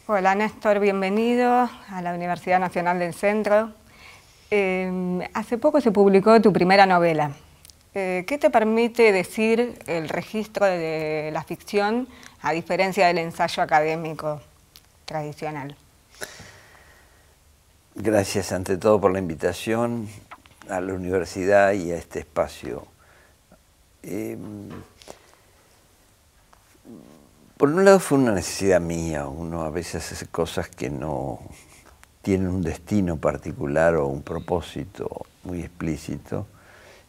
Hola Néstor, bienvenido a la Universidad Nacional del Centro. Hace poco se publicó tu primera novela. ¿Qué te permite decir el registro de la ficción a diferencia del ensayo académico tradicional? Gracias ante todo por la invitación a la universidad y a este espacio. Por un lado fue una necesidad mía. Uno a veces hace cosas que no tienen un destino particular o un propósito muy explícito,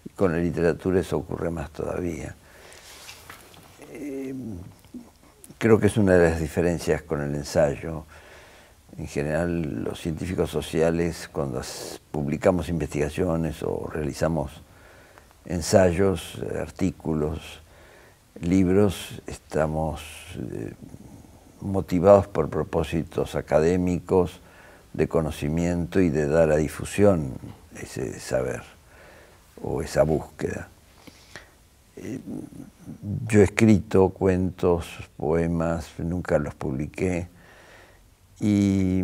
y con la literatura eso ocurre más todavía. Creo que es una de las diferencias con el ensayo. En general, los científicos sociales, cuando publicamos investigaciones o realizamos ensayos, artículos, libros, estamos motivados por propósitos académicos, de conocimiento y de dar a difusión ese saber o esa búsqueda. Yo he escrito cuentos, poemas, nunca los publiqué, y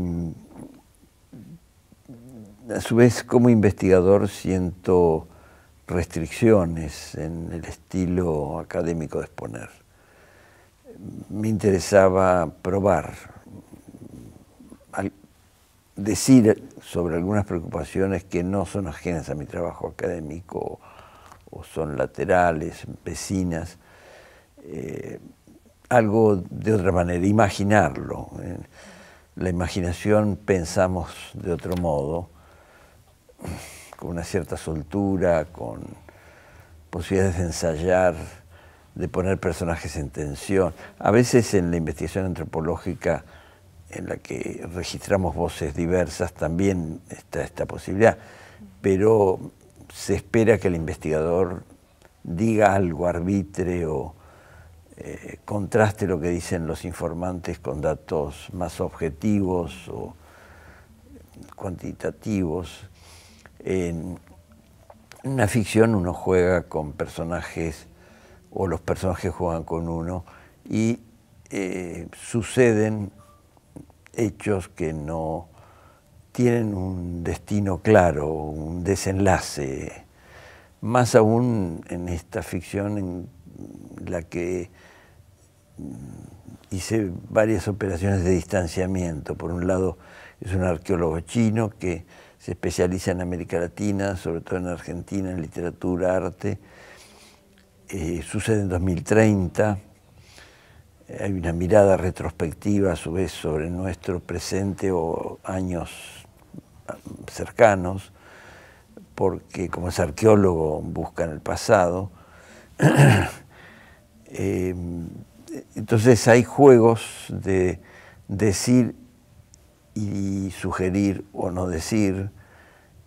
a su vez como investigador siento restricciones en el estilo académico de exponer. Me interesaba probar, decir sobre algunas preocupaciones que no son ajenas a mi trabajo académico o son laterales, vecinas, algo de otra manera, imaginarlo. La imaginación pensamos de otro modo, con una cierta soltura, con posibilidades de ensayar, de poner personajes en tensión. A veces en la investigación antropológica, en la que registramos voces diversas, también está esta posibilidad, pero se espera que el investigador diga algo, arbitre o contraste lo que dicen los informantes con datos más objetivos o cuantitativos. En una ficción uno juega con personajes o los personajes juegan con uno y suceden hechos que no tienen un destino claro, un desenlace, más aún en esta ficción en la que hice varias operaciones de distanciamiento. Por un lado es un arqueólogo chino que se especializa en América Latina, sobre todo en Argentina, en literatura, arte. Sucede en 2030. Hay una mirada retrospectiva a su vez sobre nuestro presente o años cercanos, porque como es arqueólogo busca en el pasado. Entonces hay juegos de decir y sugerir o no decir.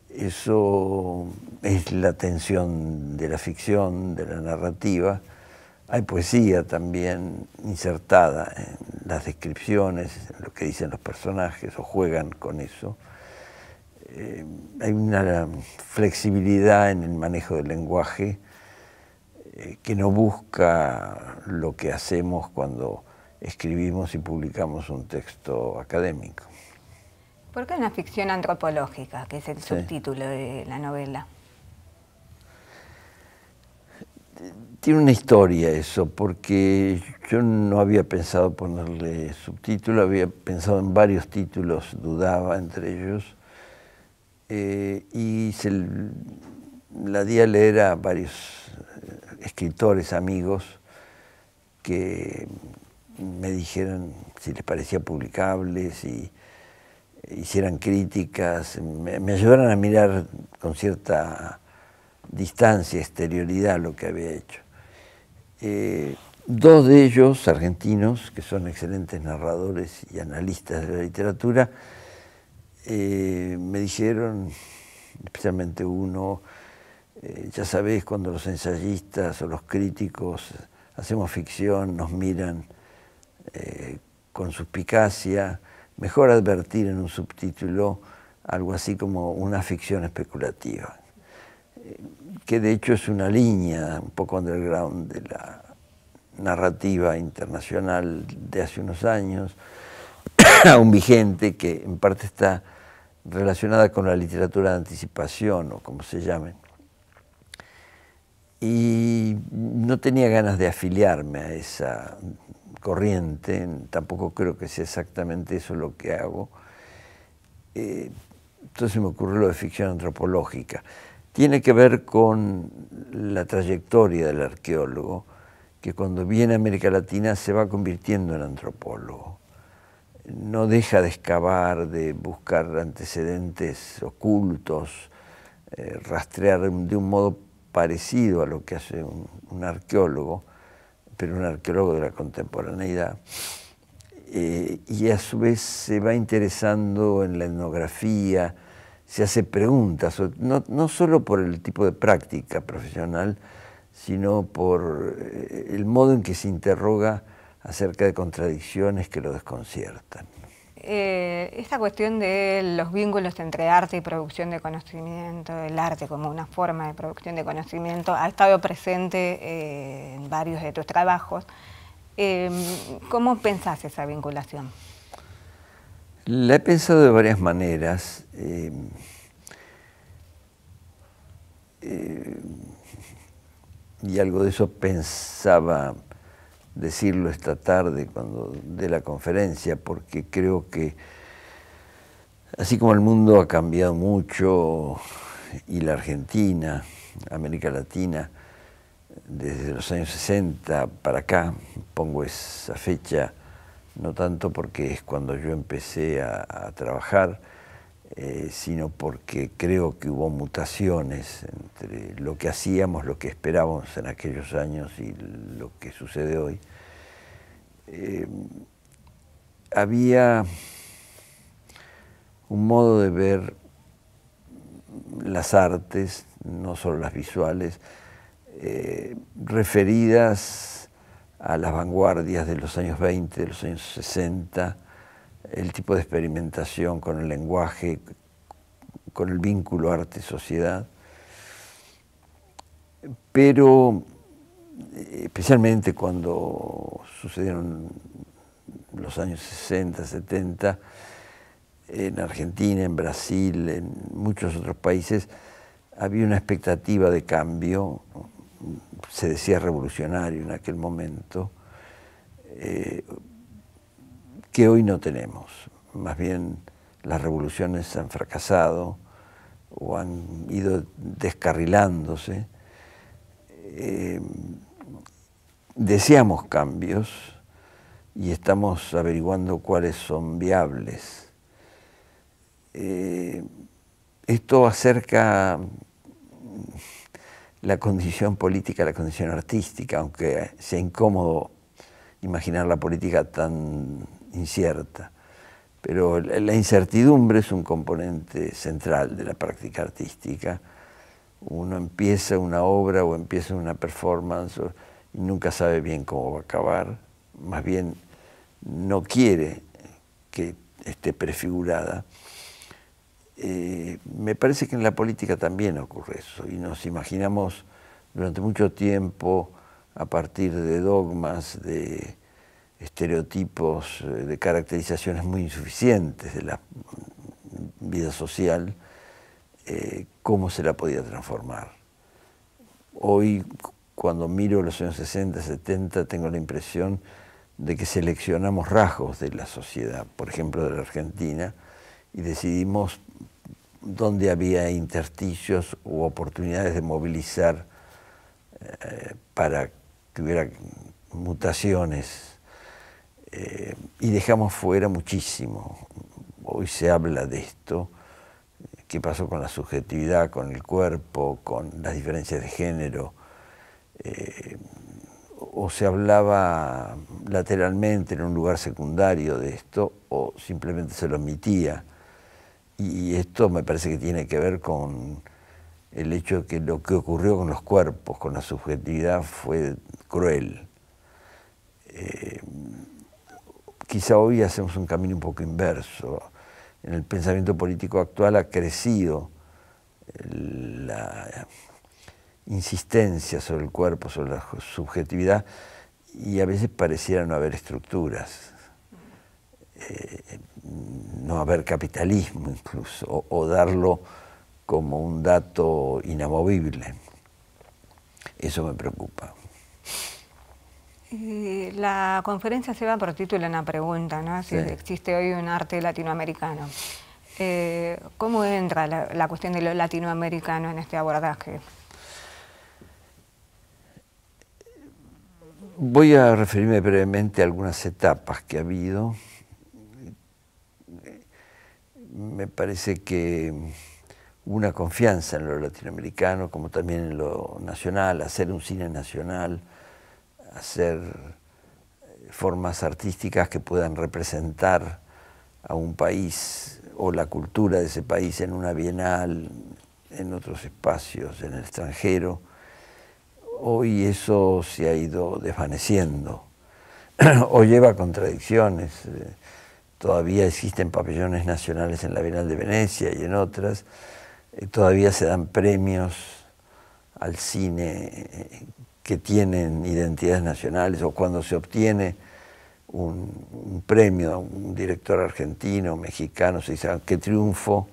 Eso es la tensión de la ficción, de la narrativa. Hay poesía también insertada en las descripciones, en lo que dicen los personajes o juegan con eso. Hay una flexibilidad en el manejo del lenguaje que no busca lo que hacemos cuando escribimos y publicamos un texto académico. ¿Por qué una ficción antropológica, que es el subtítulo de la novela? Tiene una historia eso, porque yo no había pensado ponerle subtítulo, había pensado en varios títulos, dudaba entre ellos, y la di a leer a varios escritores, amigos, que me dijeran si les parecía publicable, si hicieran críticas, me ayudaran a mirar con cierta distancia, exterioridad lo que había hecho. Dos de ellos, argentinos, que son excelentes narradores y analistas de la literatura, me dijeron, especialmente uno, ya sabés, cuando los ensayistas o los críticos hacemos ficción, nos miran con suspicacia, mejor advertir en un subtítulo algo así como una ficción especulativa, que de hecho es una línea un poco underground de la narrativa internacional de hace unos años, aún vigente, que en parte está relacionada con la literatura de anticipación o como se llame. Y no tenía ganas de afiliarme a esa corriente, tampoco creo que sea exactamente eso lo que hago. Entonces me ocurrió lo de ficción antropológica. Tiene que ver con la trayectoria del arqueólogo, que cuando viene a América Latina se va convirtiendo en antropólogo. No deja de excavar, de buscar antecedentes ocultos, rastrear de un modo parecido a lo que hace un arqueólogo, pero un arqueólogo de la contemporaneidad. Y a su vez se va interesando en la etnografía, se hace preguntas, no solo por el tipo de práctica profesional, sino por el modo en que se interroga acerca de contradicciones que lo desconciertan. Esta cuestión de los vínculos entre arte y producción de conocimiento, el arte como una forma de producción de conocimiento, ha estado presente en varios de tus trabajos. ¿Cómo pensás esa vinculación? La he pensado de varias maneras. Y algo de eso pensaba decirlo esta tarde cuando dé la conferencia, porque creo que así como el mundo ha cambiado mucho y la Argentina, América Latina, desde los años 60 para acá, pongo esa fecha no tanto porque es cuando yo empecé a trabajar, sino porque creo que hubo mutaciones entre lo que hacíamos, lo que esperábamos en aquellos años y lo que sucede hoy. Había un modo de ver las artes, no solo las visuales, referidas a las vanguardias de los años 20, de los años 60, el tipo de experimentación con el lenguaje, con el vínculo arte-sociedad, pero especialmente cuando sucedieron los años 60, 70, en Argentina, en Brasil, en muchos otros países, había una expectativa de cambio, se decía revolucionario en aquel momento, que hoy no tenemos. Más bien las revoluciones han fracasado o han ido descarrilándose. Deseamos cambios y estamos averiguando cuáles son viables. Esto acerca la condición política, la condición artística, aunque sea incómodo imaginar la política tan incierta. Pero la incertidumbre es un componente central de la práctica artística. Uno empieza una obra o empieza una performance y nunca sabe bien cómo va a acabar. Más bien no quiere que esté prefigurada. Me parece que en la política también ocurre eso y nos imaginamos durante mucho tiempo a partir de dogmas, de estereotipos, de caracterizaciones muy insuficientes de la vida social, cómo se la podía transformar. Hoy, cuando miro los años 60, 70, tengo la impresión de que seleccionamos rasgos de la sociedad, por ejemplo de la Argentina, y decidimos dónde había intersticios u oportunidades de movilizar para que hubiera mutaciones, y dejamos fuera muchísimo. Hoy se habla de esto, qué pasó con la subjetividad, con el cuerpo, con las diferencias de género. o se hablaba lateralmente en un lugar secundario de esto, o simplemente se lo omitía. Y esto me parece que tiene que ver con el hecho de que lo que ocurrió con los cuerpos, con la subjetividad, fue cruel. Quizá hoy hacemos un camino un poco inverso. En el pensamiento político actual ha crecido la insistencia sobre el cuerpo, sobre la subjetividad, y a veces pareciera no haber estructuras, no haber capitalismo incluso, o darlo como un dato inamovible. Eso me preocupa. Y la conferencia se va por título una pregunta, ¿no? Si Sí. existe hoy un arte latinoamericano. ¿Cómo entra la cuestión de lo latinoamericano en este abordaje? Voy a referirme brevemente a algunas etapas que ha habido. Me parece que una confianza en lo latinoamericano, como también en lo nacional, hacer un cine nacional, hacer formas artísticas que puedan representar a un país o la cultura de ese país en una bienal, en otros espacios, en el extranjero. Hoy eso se ha ido desvaneciendo o lleva a contradicciones. Todavía existen pabellones nacionales en la Bienal de Venecia y en otras. Todavía se dan premios al cine que tienen identidades nacionales, o cuando se obtiene un premio a un director argentino, mexicano, se dice qué triunfo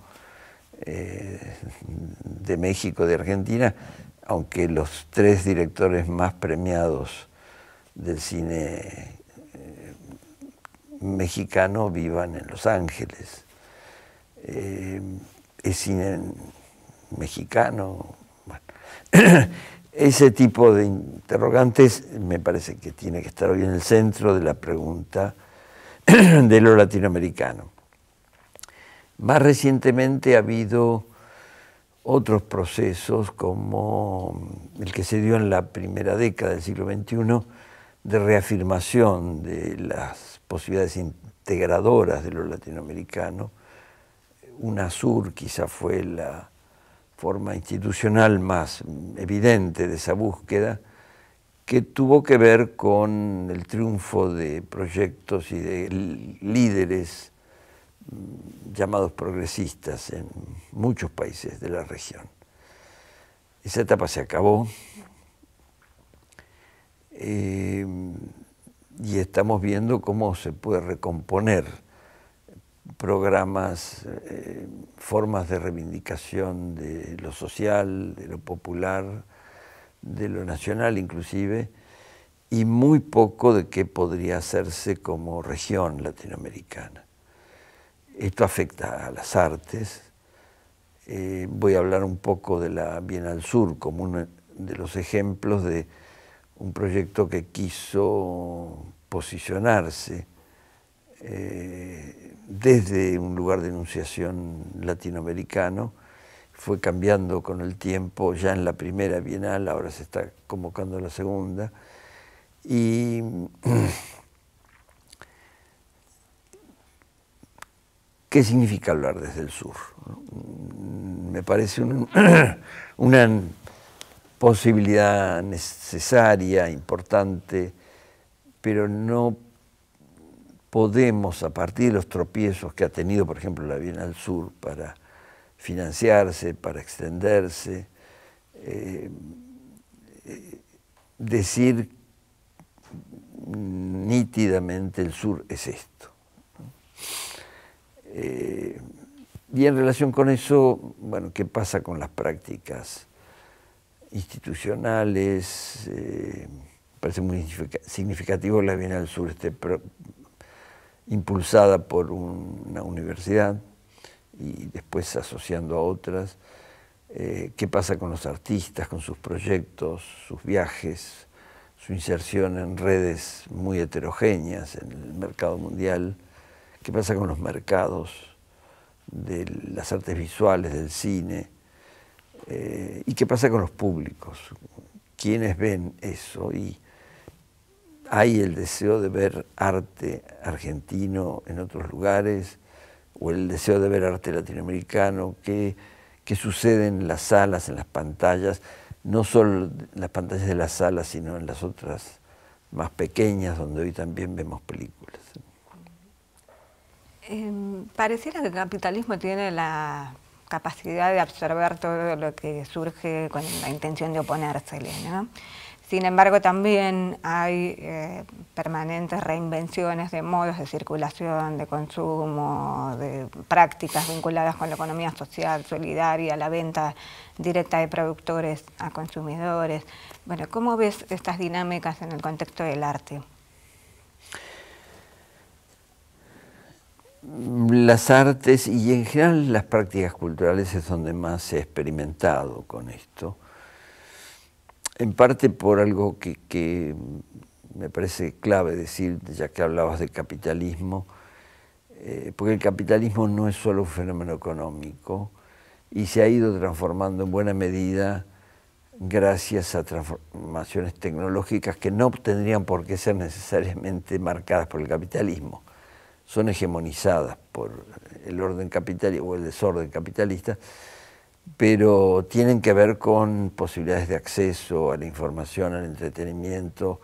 de México, de Argentina, aunque los 3 directores más premiados del cine mexicano vivan en Los Ángeles. Es cine mexicano. Bueno. Ese tipo de interrogantes me parece que tiene que estar hoy en el centro de la pregunta de lo latinoamericano. Más recientemente ha habido otros procesos, como el que se dio en la primera década del siglo XXI, de reafirmación de las posibilidades integradoras de lo latinoamericano. UNASUR quizá fue la forma institucional más evidente de esa búsqueda, que tuvo que ver con el triunfo de proyectos y de líderes llamados progresistas en muchos países de la región. Esa etapa se acabó y estamos viendo cómo se puede recomponer programas, formas de reivindicación de lo social, de lo popular, de lo nacional inclusive, y muy poco de qué podría hacerse como región latinoamericana. Esto afecta a las artes. Voy a hablar un poco de la Bienal Sur como uno de los ejemplos de un proyecto que quiso posicionarse desde un lugar de enunciación latinoamericano. Fue cambiando con el tiempo, ya en la primera Bienal, ahora se está convocando la segunda. Y ¿qué significa hablar desde el sur? Me parece una posibilidad necesaria, importante, pero no podemos, a partir de los tropiezos que ha tenido, por ejemplo, la Bienal Sur para financiarse, para extenderse, decir nítidamente el sur es esto. Y en relación con eso, bueno, ¿qué pasa con las prácticas institucionales? Me parece muy significativo que la Bienal Sur esté impulsada por una universidad y después asociando a otras. ¿Qué pasa con los artistas, con sus proyectos, sus viajes, su inserción en redes muy heterogéneas en el mercado mundial? ¿Qué pasa con los mercados de las artes visuales, del cine? ¿Y qué pasa con los públicos? ¿Quiénes ven eso? Y hay el deseo de ver arte argentino en otros lugares, o el deseo de ver arte latinoamericano, que sucede en las salas, en las pantallas, no solo en las pantallas de las salas, sino en las otras más pequeñas, donde hoy también vemos películas. Pareciera que el capitalismo tiene la capacidad de absorber todo lo que surge con la intención de oponérsele, ¿no? Sin embargo, también hay permanentes reinvenciones de modos de circulación, de consumo, de prácticas vinculadas con la economía social, solidaria, la venta directa de productores a consumidores. Bueno, ¿cómo ves estas dinámicas en el contexto del arte? Las artes y en general las prácticas culturales es donde más se ha experimentado con esto. En parte por algo que me parece clave decir, ya que hablabas de capitalismo, porque el capitalismo no es solo un fenómeno económico y se ha ido transformando en buena medida gracias a transformaciones tecnológicas que no tendrían por qué ser necesariamente marcadas por el capitalismo. Son hegemonizadas por el orden capitalista o el desorden capitalista, pero tienen que ver con posibilidades de acceso a la información, al entretenimiento,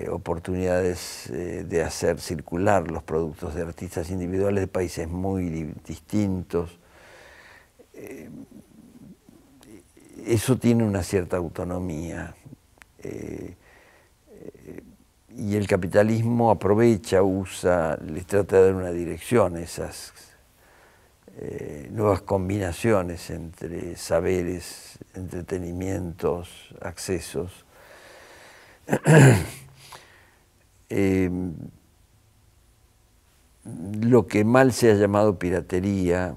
oportunidades de hacer circular los productos de artistas individuales de países muy distintos. Eso tiene una cierta autonomía y el capitalismo aprovecha, usa, les trata de dar una dirección a esas nuevas combinaciones entre saberes, entretenimientos, accesos. Lo que mal se ha llamado piratería,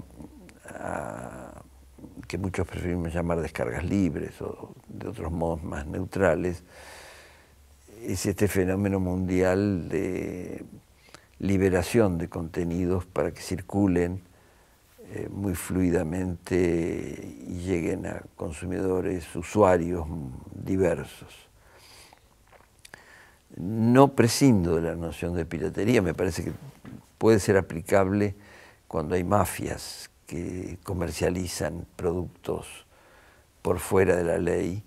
que muchos preferimos llamar descargas libres o de otros modos más neutrales, es este fenómeno mundial de liberación de contenidos para que circulen muy fluidamente y lleguen a consumidores, usuarios diversos. No prescindo de la noción de piratería, me parece que puede ser aplicable cuando hay mafias que comercializan productos por fuera de la ley,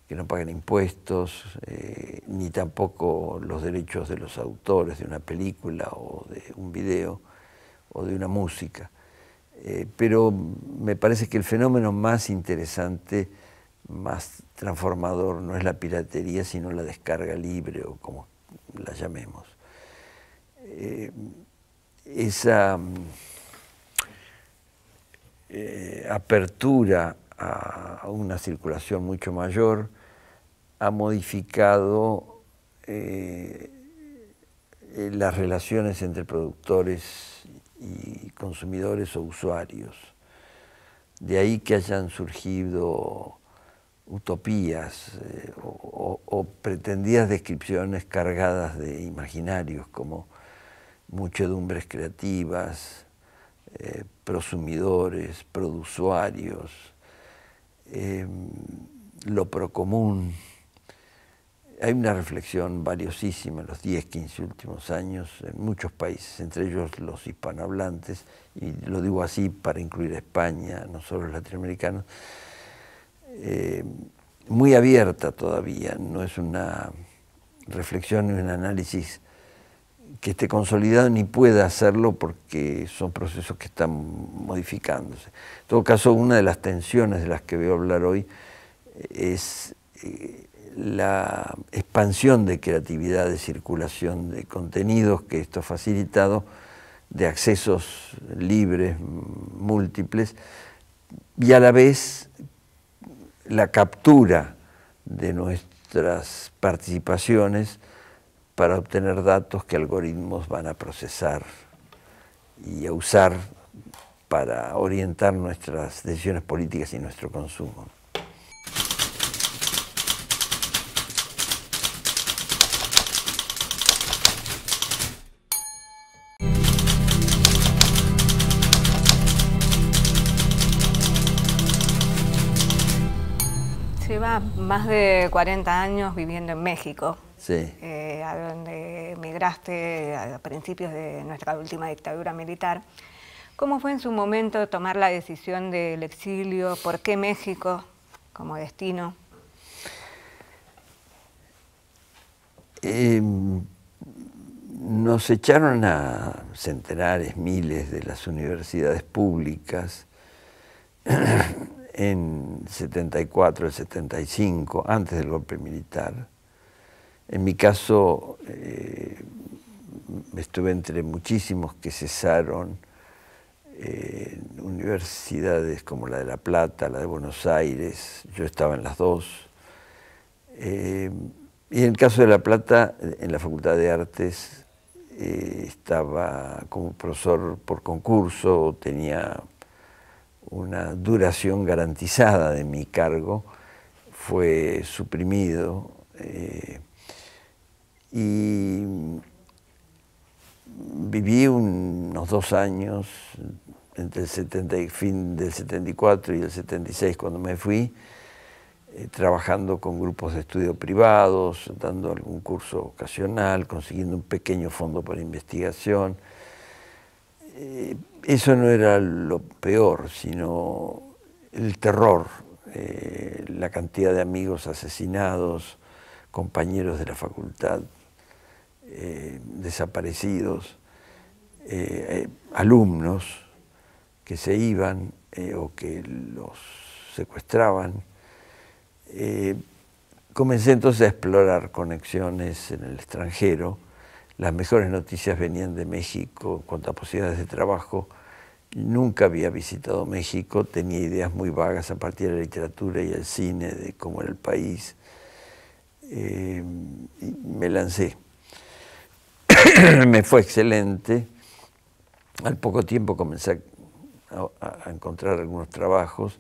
que no pagan impuestos, ni tampoco los derechos de los autores de una película o de un video o de una música. Pero me parece que el fenómeno más interesante, más transformador, no es la piratería, sino la descarga libre o como la llamemos. Esa apertura a una circulación mucho mayor ha modificado las relaciones entre productores y consumidores o usuarios. De ahí que hayan surgido utopías o pretendidas descripciones cargadas de imaginarios como muchedumbres creativas, prosumidores, produsuarios, lo procomún. Hay una reflexión valiosísima en los 10, 15 últimos años en muchos países, entre ellos los hispanohablantes, y lo digo así para incluir a España, no solo los latinoamericanos, muy abierta todavía, no es una reflexión ni un análisis que esté consolidado ni pueda hacerlo porque son procesos que están modificándose. En todo caso, una de las tensiones de las que voy a hablar hoy es la expansión de creatividad, de circulación de contenidos que esto ha facilitado, de accesos libres, múltiples, y a la vez la captura de nuestras participaciones para obtener datos que algoritmos van a procesar y a usar para orientar nuestras decisiones políticas y nuestro consumo. Se va llevas más de 40 años viviendo en México, Sí. A donde emigraste a principios de nuestra última dictadura militar. ¿Cómo fue en su momento tomar la decisión del exilio? ¿Por qué México como destino? Nos echaron a centenares, miles de las universidades públicas en 74, el 75, antes del golpe militar. En mi caso, estuve entre muchísimos que cesaron, universidades como la de La Plata, la de Buenos Aires, yo estaba en las dos. Y en el caso de La Plata, en la Facultad de Artes, estaba como profesor por concurso, tenía una duración garantizada de mi cargo, fue suprimido y viví unos 2 años, entre el fin del 74 y el 76 cuando me fui, trabajando con grupos de estudio privados, dando algún curso ocasional, consiguiendo un pequeño fondo para investigación. Eso no era lo peor, sino el terror, la cantidad de amigos asesinados, compañeros de la facultad desaparecidos, alumnos que se iban o que los secuestraban. Comencé entonces a explorar conexiones en el extranjero. Las mejores noticias venían de México en cuanto a posibilidades de trabajo. Nunca había visitado México, tenía ideas muy vagas a partir de la literatura y el cine de cómo era el país. Y me lancé. Me fue excelente. Al poco tiempo comencé a encontrar algunos trabajos.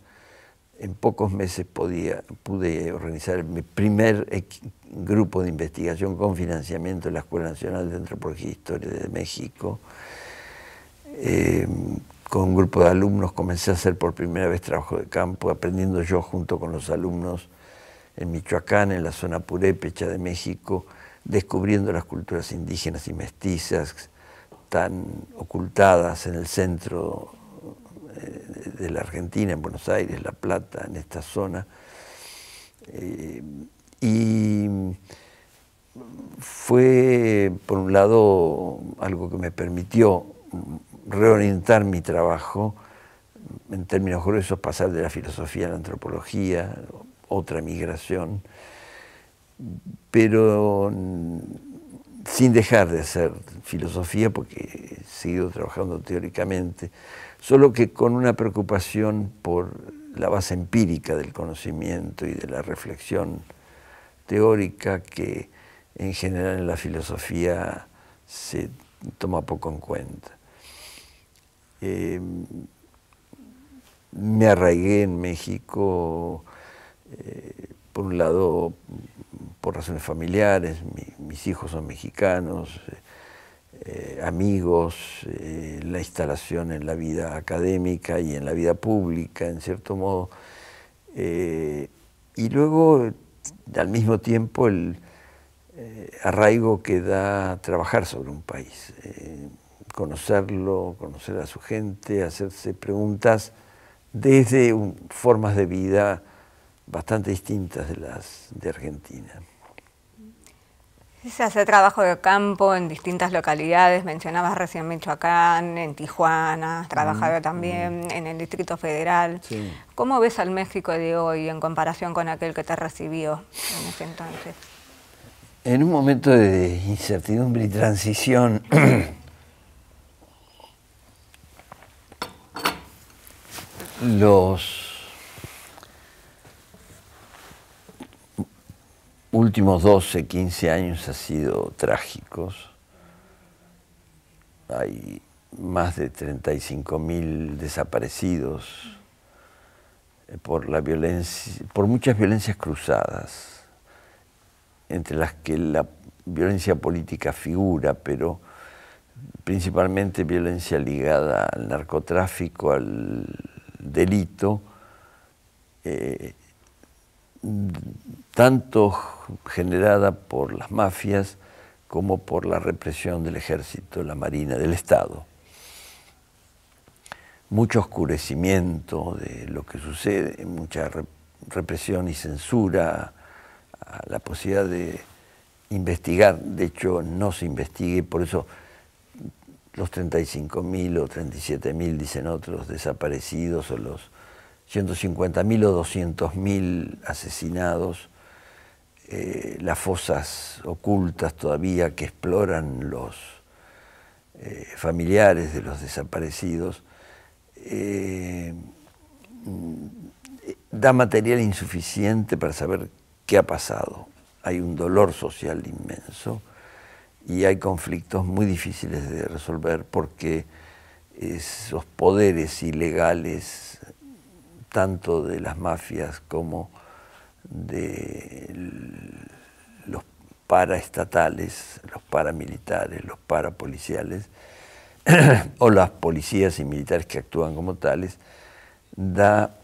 En pocos meses pude organizar mi primer grupo de investigación con financiamiento de la Escuela Nacional de Antropología e Historia de México. Con un grupo de alumnos comencé a hacer por primera vez trabajo de campo, aprendiendo yo junto con los alumnos en Michoacán, en la zona purépecha de México, descubriendo las culturas indígenas y mestizas tan ocultadas en el centro de la Argentina, en Buenos Aires, La Plata, en esta zona. Y fue, por un lado, algo que me permitió reorientar mi trabajo, en términos gruesos, pasar de la filosofía a la antropología, otra migración, pero sin dejar de hacer filosofía, porque he seguido trabajando teóricamente, solo que con una preocupación por la base empírica del conocimiento y de la reflexión teórica que en general en la filosofía se toma poco en cuenta. Me arraigué en México, por un lado, por razones familiares, mis hijos son mexicanos, amigos, la instalación en la vida académica y en la vida pública, en cierto modo. Y luego, al mismo tiempo, el arraigo que da trabajar sobre un país, conocerlo, conocer a su gente, hacerse preguntas desde formas de vida bastante distintas de las de Argentina. Se hace trabajo de campo en distintas localidades, mencionabas recién Michoacán, en Tijuana, has trabajado también en el Distrito Federal. Sí. ¿Cómo ves al México de hoy en comparación con aquel que te recibió en ese entonces? En un momento de incertidumbre y transición, los últimos 12, 15 años han sido trágicos. Hay más de 35.000 desaparecidos por la violencia, por muchas violencias cruzadas, entre las que la violencia política figura, pero principalmente violencia ligada al narcotráfico, al delito, tanto generada por las mafias como por la represión del ejército, la marina, del Estado. Mucho oscurecimiento de lo que sucede, mucha represión y censura a la posibilidad de investigar. De hecho, no se investigue, por eso los 35.000 o 37.000, dicen otros, desaparecidos, o los 150.000 o 200.000 asesinados, las fosas ocultas todavía que exploran los familiares de los desaparecidos, da material insuficiente para saber qué ha pasado. Hay un dolor social inmenso y hay conflictos muy difíciles de resolver porque esos poderes ilegales, tanto de las mafias como de los paraestatales, los paramilitares, los parapoliciales, o las policías y militares que actúan como tales, da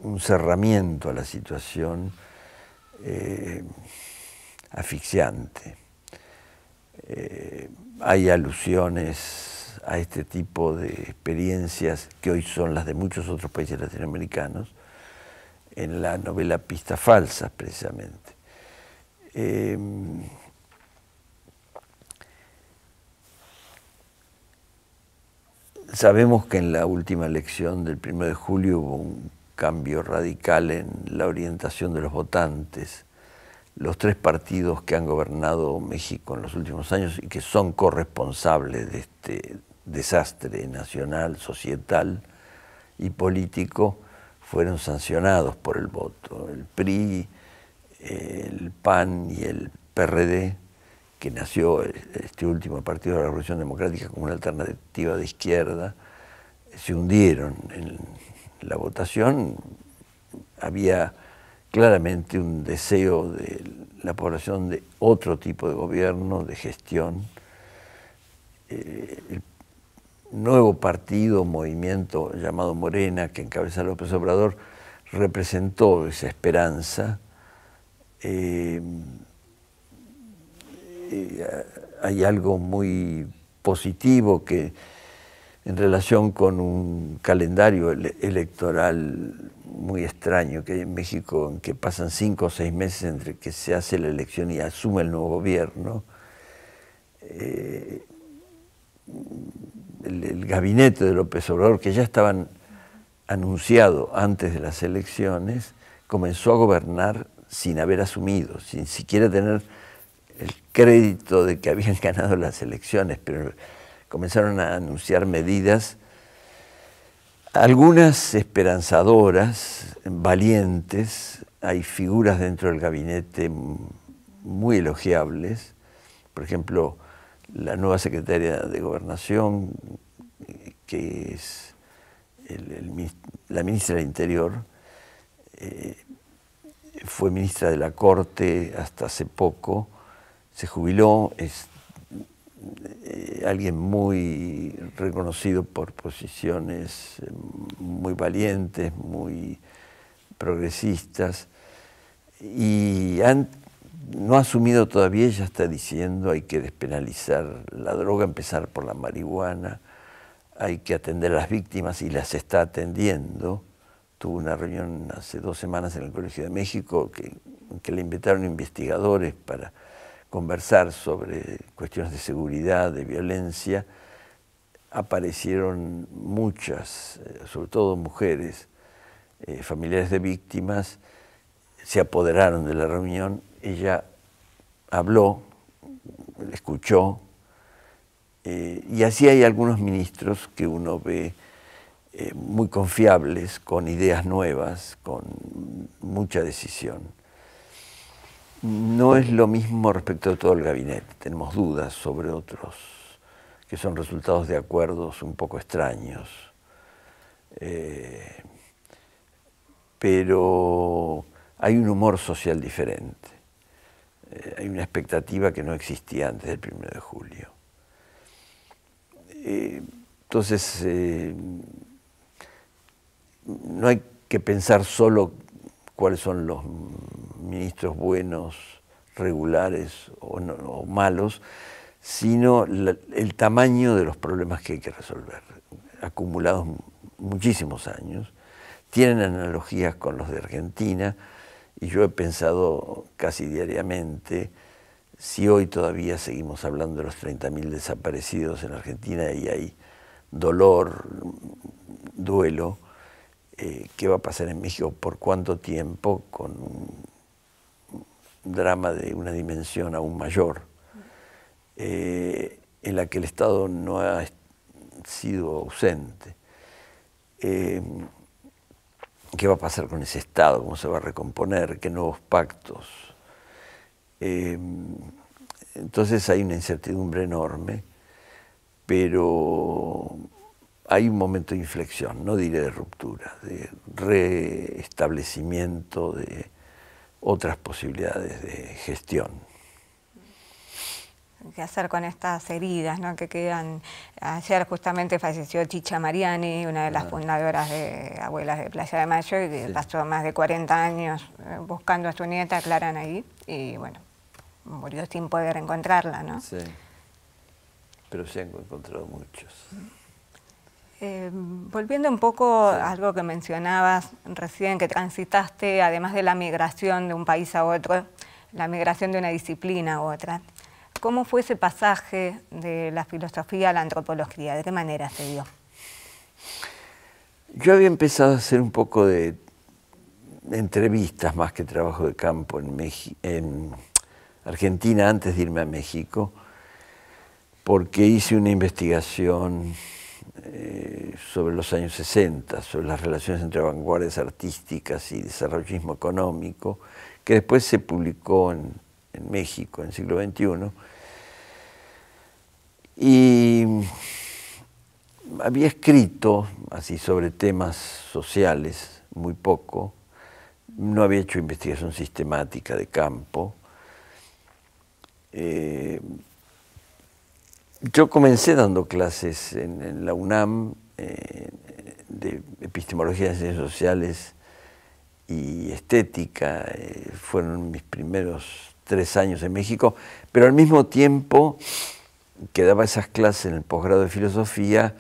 un cerramiento a la situación asfixiante. Hay alusiones a este tipo de experiencias que hoy son las de muchos otros países latinoamericanos en la novela Pistas Falsas, precisamente. Sabemos que en la última elección del 1 de julio hubo un cambio radical en la orientación de los votantes. Los tres partidos que han gobernado México en los últimos años y que son corresponsables de este desastre nacional, societal y político, fueron sancionados por el voto. El PRI, el PAN y el PRD, que nació este último Partido de la Revolución Democrática como una alternativa de izquierda, se hundieron en la votación. Había claramente un deseo de la población de otro tipo de gobierno, de gestión. El nuevo partido, movimiento llamado Morena, que encabeza López Obrador, representó esa esperanza. Hay algo muy positivo que en relación con un calendario electoral muy extraño que hay en México, en que pasan 5 o 6 meses entre que se hace la elección y asume el nuevo gobierno. El gabinete de López Obrador, que ya estaban anunciado antes de las elecciones, comenzó a gobernar sin haber asumido, sin siquiera tener el crédito de que habían ganado las elecciones, pero comenzaron a anunciar medidas, algunas esperanzadoras, valientes. Hay figuras dentro del gabinete muy elogiables, por ejemplo, la nueva secretaria de Gobernación, que es la ministra del Interior, fue ministra de la Corte hasta hace poco, se jubiló, es alguien muy reconocido por posiciones muy valientes, muy progresistas, y no ha asumido todavía. Ella está diciendo hay que despenalizar la droga, empezar por la marihuana, hay que atender a las víctimas y las está atendiendo. Tuvo una reunión hace 2 semanas en el Colegio de México que le invitaron investigadores para conversar sobre cuestiones de seguridad, de violencia. Aparecieron muchas, sobre todo mujeres, familiares de víctimas, se apoderaron de la reunión. Ella habló, escuchó, y así hay algunos ministros que uno ve muy confiables, con ideas nuevas, con mucha decisión. No es lo mismo respecto de todo el gabinete. Tenemos dudas sobre otros que son resultados de acuerdos un poco extraños. Pero hay un humor social diferente. Hay una expectativa que no existía antes del 1 de julio. Entonces, no hay que pensar solo cuáles son los ministros buenos, regulares o malos, sino el tamaño de los problemas que hay que resolver, acumulados muchísimos años. Tienen analogías con los de Argentina, y yo he pensado casi diariamente, si hoy todavía seguimos hablando de los 30.000 desaparecidos en Argentina y hay dolor, duelo, ¿qué va a pasar en México? ¿Por cuánto tiempo? Con un drama de una dimensión aún mayor, en la que el Estado no ha sido ausente. ¿Qué va a pasar con ese Estado? ¿Cómo se va a recomponer? ¿Qué nuevos pactos? Entonces hay una incertidumbre enorme, pero hay un momento de inflexión, no diré de ruptura, de reestablecimiento de otras posibilidades de gestión. ¿Qué hacer con estas heridas, ¿no?, que quedan? Ayer justamente falleció Chicha Mariani, una de las fundadoras de Abuelas de Playa de Mayo, y que pasó más de 40 años buscando a su nieta, Clara Anaí, y bueno, murió sin poder encontrarla, ¿no? Sí, pero se han encontrado muchos. Volviendo un poco a algo que mencionabas recién, que transitaste, además de la migración de un país a otro, la migración de una disciplina a otra. ¿Cómo fue ese pasaje de la filosofía a la antropología? ¿De qué manera se dio? Yo había empezado a hacer un poco de entrevistas más que trabajo de campo en Argentina antes de irme a México, porque hice una investigación sobre los años 60, sobre las relaciones entre vanguardias artísticas y desarrollismo económico, que después se publicó en México en el siglo XXI. Y había escrito así sobre temas sociales, muy poco, no había hecho investigación sistemática de campo. Yo comencé dando clases en la UNAM de epistemología de ciencias sociales y estética, fueron mis primeros 3 años en México, pero al mismo tiempo que daba esas clases en el posgrado de filosofía,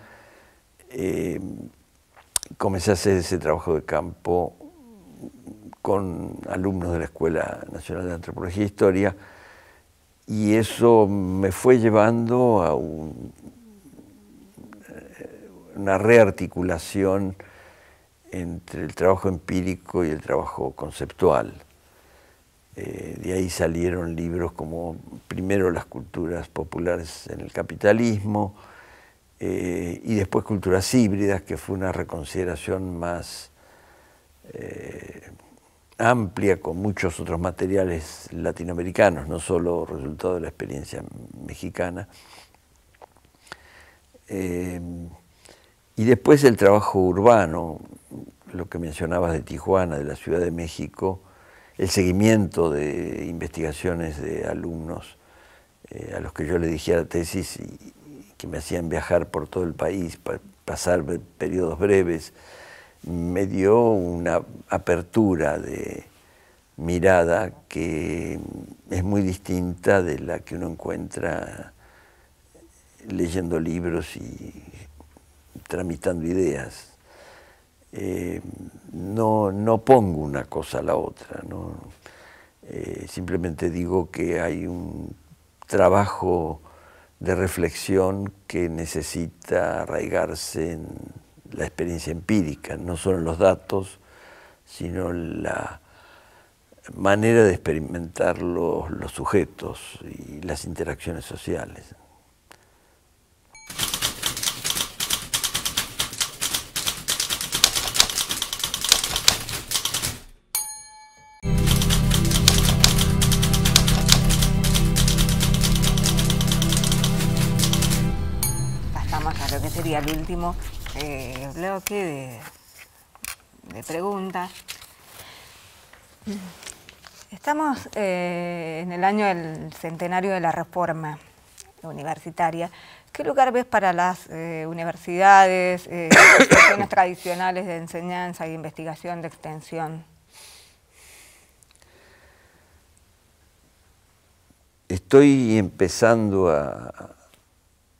comencé a hacer ese trabajo de campo con alumnos de la Escuela Nacional de Antropología e Historia, y eso me fue llevando a una rearticulación entre el trabajo empírico y el trabajo conceptual. De ahí salieron libros como primero Las culturas populares en el capitalismo y después Culturas híbridas, que fue una reconsideración más amplia con muchos otros materiales latinoamericanos, no solo resultado de la experiencia mexicana. Y después el trabajo urbano, lo que mencionabas de Tijuana, de la Ciudad de México, el seguimiento de investigaciones de alumnos a los que yo le dirigía la tesis y que me hacían viajar por todo el país, pasar periodos breves, me dio una apertura de mirada que es muy distinta de la que uno encuentra leyendo libros y tramitando ideas. No pongo una cosa a la otra, ¿no? Simplemente digo que hay un trabajo de reflexión que necesita arraigarse en la experiencia empírica, no solo en los datos, sino en la manera de experimentar los sujetos y las interacciones sociales. Pasamos a lo que sería el último bloque de preguntas. Estamos en el año del centenario de la Reforma Universitaria. ¿Qué lugar ves para las universidades, instituciones tradicionales de enseñanza e investigación de extensión? Estoy empezando a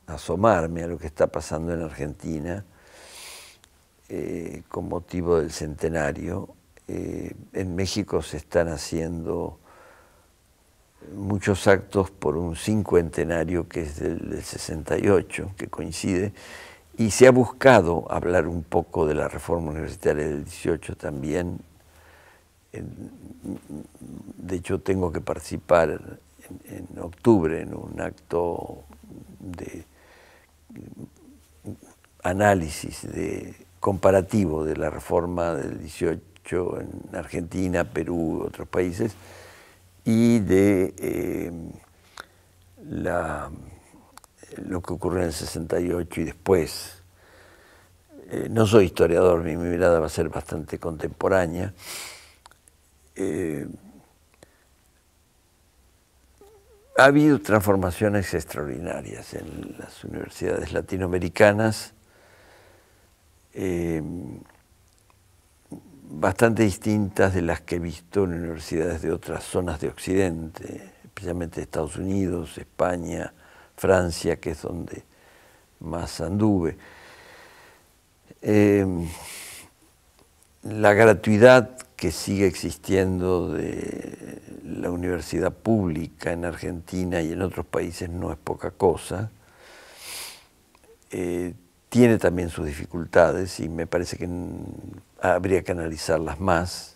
asomarme a lo que está pasando en Argentina con motivo del centenario. En México se están haciendo muchos actos por un cincuentenario que es del 68, que coincide, y se ha buscado hablar un poco de la reforma universitaria del 18 también. De hecho, tengo que participar en octubre en un acto de análisis comparativo de la reforma del 18 en Argentina, Perú y otros países, y de lo que ocurrió en el 68 y después. No soy historiador, mi mirada va a ser bastante contemporánea. Ha habido transformaciones extraordinarias en las universidades latinoamericanas, bastante distintas de las que he visto en universidades de otras zonas de Occidente, especialmente Estados Unidos, España, Francia, que es donde más anduve. La gratuidad que sigue existiendo de la universidad pública en Argentina y en otros países no es poca cosa. Tiene también sus dificultades y me parece que habría que analizarlas más.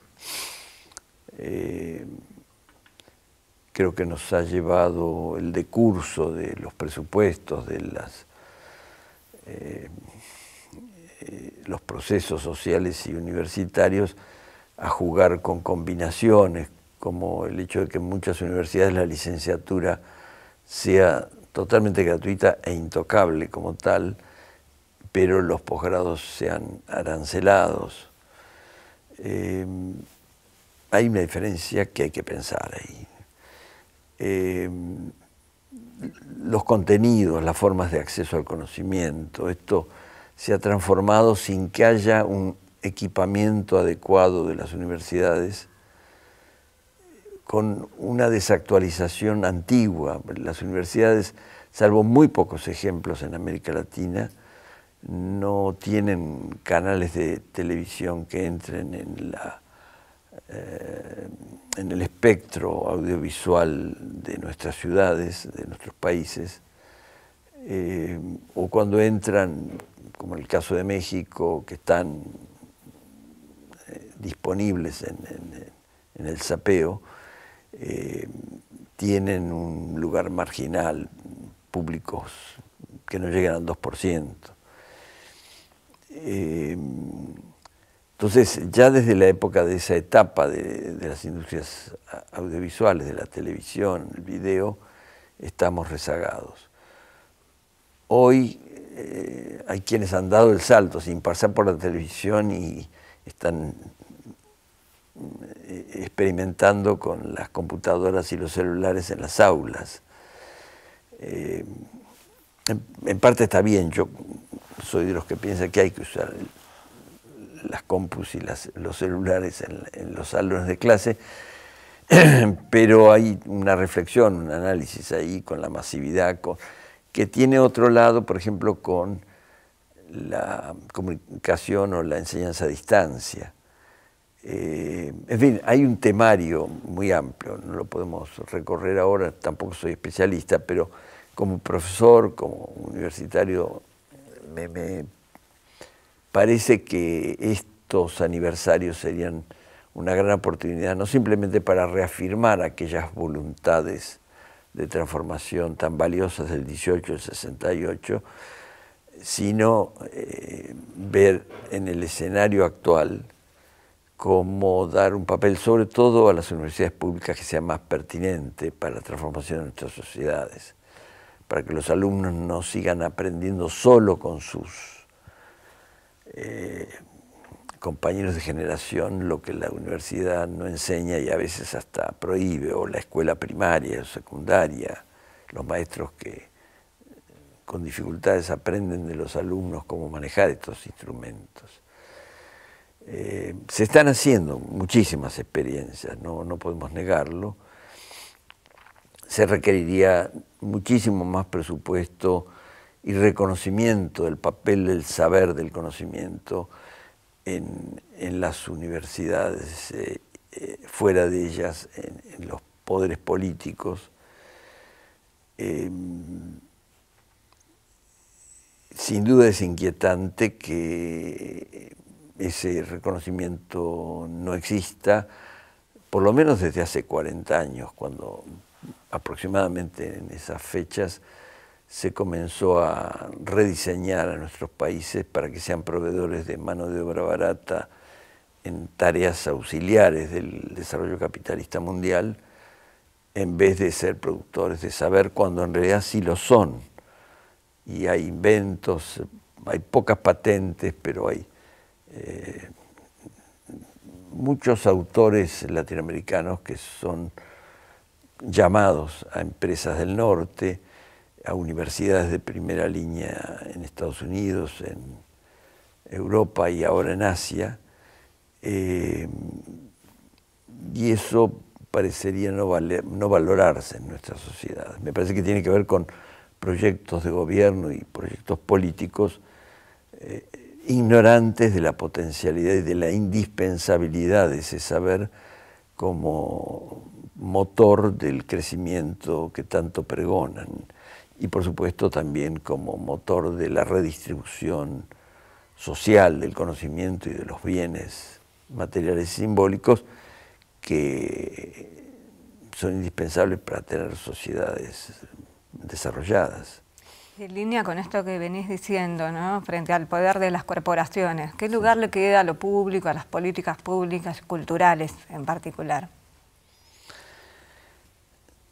Creo que nos ha llevado el decurso de los presupuestos, de los procesos sociales y universitarios a jugar con combinaciones, como el hecho de que en muchas universidades la licenciatura sea totalmente gratuita e intocable como tal, pero los posgrados sean arancelados. Hay una diferencia que hay que pensar ahí. Los contenidos, las formas de acceso al conocimiento, esto se ha transformado sin que haya un equipamiento adecuado de las universidades, con una desactualización antigua. Las universidades, salvo muy pocos ejemplos en América Latina, no tienen canales de televisión que entren en el espectro audiovisual de nuestras ciudades, de nuestros países, o cuando entran, como en el caso de México, que están disponibles en el sapeo, tienen un lugar marginal, públicos que no llegan al 2%. Entonces, ya desde la época de esa etapa de las industrias audiovisuales, de la televisión, el video, estamos rezagados. Hoy hay quienes han dado el salto sin pasar por la televisión y están experimentando con las computadoras y los celulares en las aulas. En parte está bien, yo soy de los que piensan que hay que usar las compus y los celulares en los salones de clase, pero hay una reflexión, un análisis ahí con la masividad, que tiene otro lado, por ejemplo, con la comunicación o la enseñanza a distancia. En fin, hay un temario muy amplio, no lo podemos recorrer ahora, tampoco soy especialista, pero como profesor, como universitario, me parece que estos aniversarios serían una gran oportunidad, no simplemente para reafirmar aquellas voluntades de transformación tan valiosas del 18 al 68, sino ver en el escenario actual cómo dar un papel, sobre todo a las universidades públicas, que sea más pertinente para la transformación de nuestras sociedades, para que los alumnos no sigan aprendiendo solo con sus compañeros de generación lo que la universidad no enseña y a veces hasta prohíbe, o la escuela primaria o secundaria, los maestros que con dificultades aprenden de los alumnos cómo manejar estos instrumentos. Se están haciendo muchísimas experiencias, no podemos negarlo. se requeriría muchísimo más presupuesto y reconocimiento del papel del saber, del conocimiento en las universidades, fuera de ellas, en los poderes políticos. Sin duda es inquietante que ese reconocimiento no exista, por lo menos desde hace 40 años, cuando aproximadamente en esas fechas se comenzó a rediseñar a nuestros países para que sean proveedores de mano de obra barata en tareas auxiliares del desarrollo capitalista mundial, en vez de ser productores de saber, cuando en realidad sí lo son. Y hay inventos, hay pocas patentes, pero hay muchos autores latinoamericanos que son llamados a empresas del norte, a universidades de primera línea en Estados Unidos, en Europa y ahora en Asia, y eso parecería no valorarse en nuestra sociedad. Me parece que tiene que ver con proyectos de gobierno y proyectos políticos ignorantes de la potencialidad y de la indispensabilidad de ese saber como motor del crecimiento que tanto pregonan, y por supuesto también como motor de la redistribución social del conocimiento y de los bienes materiales y simbólicos que son indispensables para tener sociedades desarrolladas. En línea con esto que venís diciendo, ¿no?, frente al poder de las corporaciones, ¿qué lugar le queda a lo público, a las políticas públicas, culturales en particular?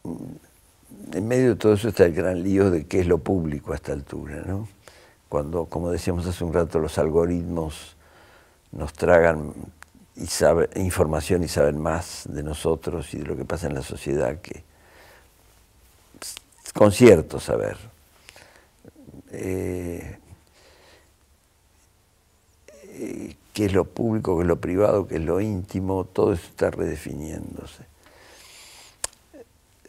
En medio de todo eso está el gran lío de qué es lo público a esta altura, ¿no? Cuando, como decíamos hace un rato, los algoritmos nos tragan información y saben más de nosotros y de lo que pasa en la sociedad que con cierto saber. Qué es lo público, qué es lo privado, qué es lo íntimo, todo eso está redefiniéndose.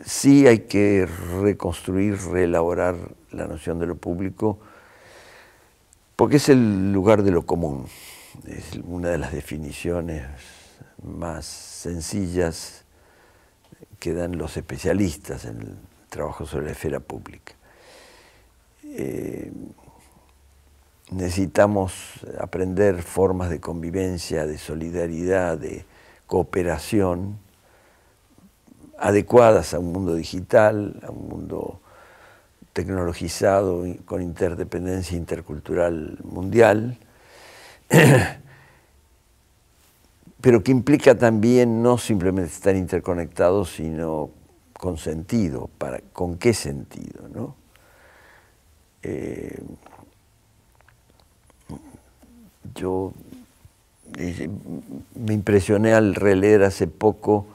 Sí hay que reconstruir, reelaborar la noción de lo público, porque es el lugar de lo común. Es una de las definiciones más sencillas que dan los especialistas en el trabajo sobre la esfera pública. Necesitamos aprender formas de convivencia, de solidaridad, de cooperación adecuadas a un mundo digital, a un mundo tecnologizado, con interdependencia intercultural mundial, pero que implica también no simplemente estar interconectados, sino con sentido. ¿Con qué sentido, no? Yo me impresioné al releer hace poco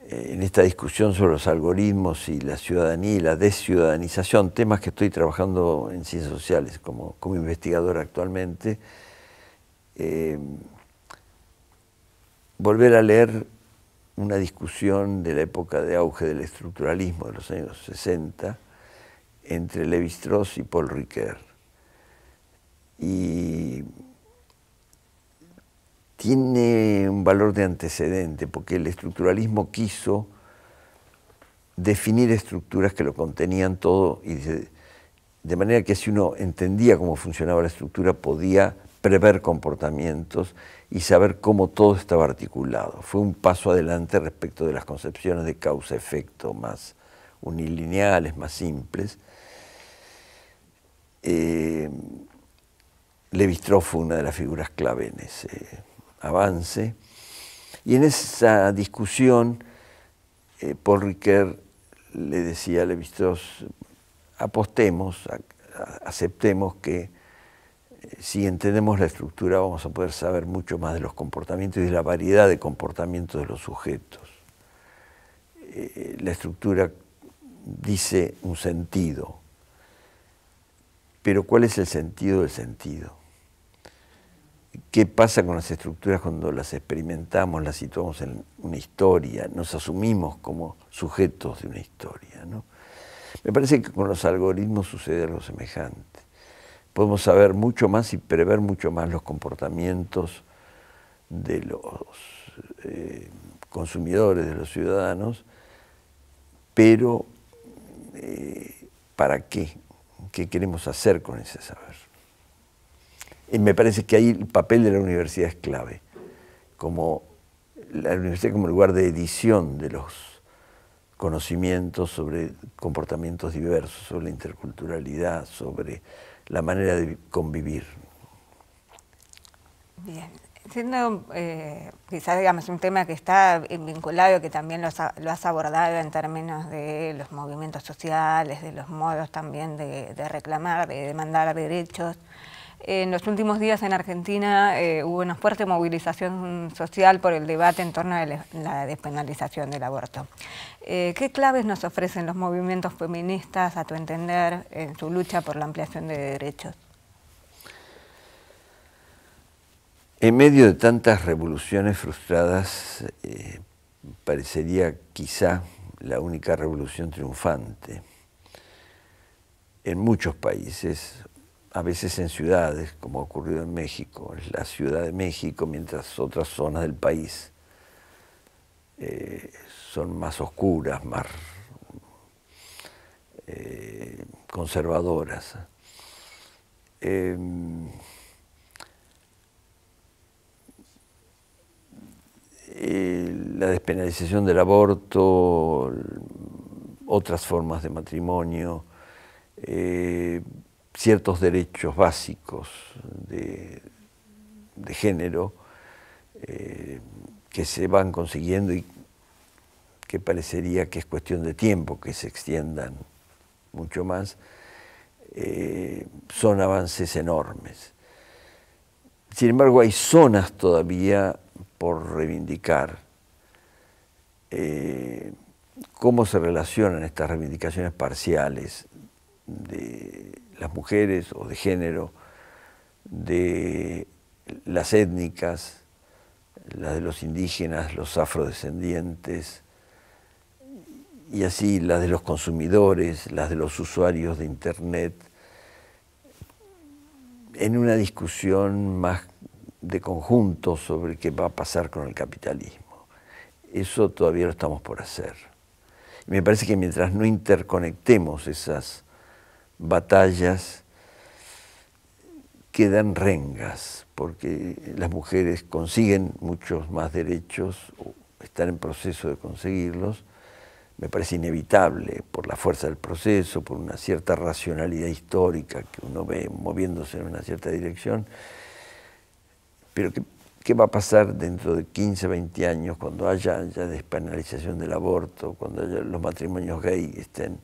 en esta discusión sobre los algoritmos y la ciudadanía y la desciudadanización, temas que estoy trabajando en ciencias sociales como investigador actualmente, volver a leer una discusión de la época de auge del estructuralismo de los años 60 entre Lévi-Strauss y Paul Ricoeur. Y tiene un valor de antecedente, porque el estructuralismo quiso definir estructuras que lo contenían todo, y de manera que si uno entendía cómo funcionaba la estructura, podía prever comportamientos y saber cómo todo estaba articulado. Fue un paso adelante respecto de las concepciones de causa-efecto más unilineales, más simples. Lévi-Strauss fue una de las figuras clave en ese avance, y en esa discusión Paul Ricoeur le decía a Lévi-Strauss: apostemos, aceptemos que si entendemos la estructura vamos a poder saber mucho más de los comportamientos y de la variedad de comportamientos de los sujetos. La estructura dice un sentido, pero ¿cuál es el sentido del sentido? qué pasa con las estructuras cuando las experimentamos, las situamos en una historia, nos asumimos como sujetos de una historia, ¿no? Me parece que con los algoritmos sucede algo semejante. Podemos saber mucho más y prever mucho más los comportamientos de los consumidores, de los ciudadanos, pero ¿para qué? ¿Qué queremos hacer con ese saber? Y me parece que ahí el papel de la universidad es clave, como la universidad como lugar de edición de los conocimientos sobre comportamientos diversos, sobre la interculturalidad, sobre la manera de convivir. Bien, siendo quizás digamos un tema que está vinculado, que también lo has abordado en términos de los movimientos sociales, de los modos también de reclamar, de demandar derechos. En los últimos días en Argentina hubo una fuerte movilización social por el debate en torno a la despenalización del aborto. ¿Qué claves nos ofrecen los movimientos feministas, a tu entender, en su lucha por la ampliación de derechos? En medio de tantas revoluciones frustradas, parecería quizá la única revolución triunfante. En muchos países, a veces en ciudades, como ha ocurrido en México, es la Ciudad de México, mientras otras zonas del país son más oscuras, más conservadoras. La despenalización del aborto, otras formas de matrimonio, ciertos derechos básicos de género que se van consiguiendo y que parecería que es cuestión de tiempo que se extiendan mucho más, son avances enormes. Sin embargo, hay zonas todavía por reivindicar. ¿Cómo se relacionan estas reivindicaciones parciales de las mujeres o de género, de las étnicas, las de los indígenas, los afrodescendientes, y así las de los consumidores, las de los usuarios de Internet, en una discusión más de conjunto sobre qué va a pasar con el capitalismo? Eso todavía lo estamos por hacer. Y me parece que mientras no interconectemos esas batallas, quedan rengas, porque las mujeres consiguen muchos más derechos, o están en proceso de conseguirlos. Me parece inevitable por la fuerza del proceso, por una cierta racionalidad histórica que uno ve moviéndose en una cierta dirección. Pero ¿qué va a pasar dentro de 15, 20 años cuando haya ya despenalización del aborto, cuando haya los matrimonios gay estén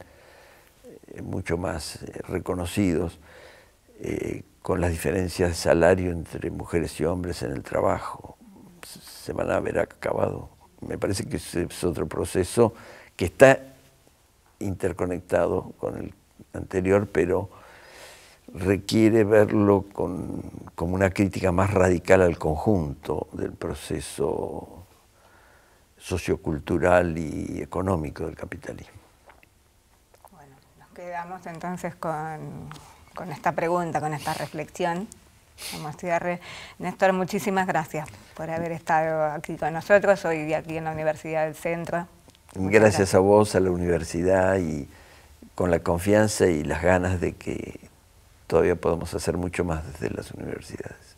mucho más reconocidos, con las diferencias de salario entre mujeres y hombres en el trabajo? Se van a ver acabado. Me parece que ese es otro proceso que está interconectado con el anterior, pero requiere verlo como una crítica más radical al conjunto del proceso sociocultural y económico del capitalismo. Bueno, nos quedamos entonces con esta pregunta, con esta reflexión. Como cierre, Néstor, muchísimas gracias por haber estado aquí con nosotros, hoy día aquí en la Universidad del Centro. Gracias a vos, a la universidad, y con la confianza y las ganas de que todavía podamos hacer mucho más desde las universidades.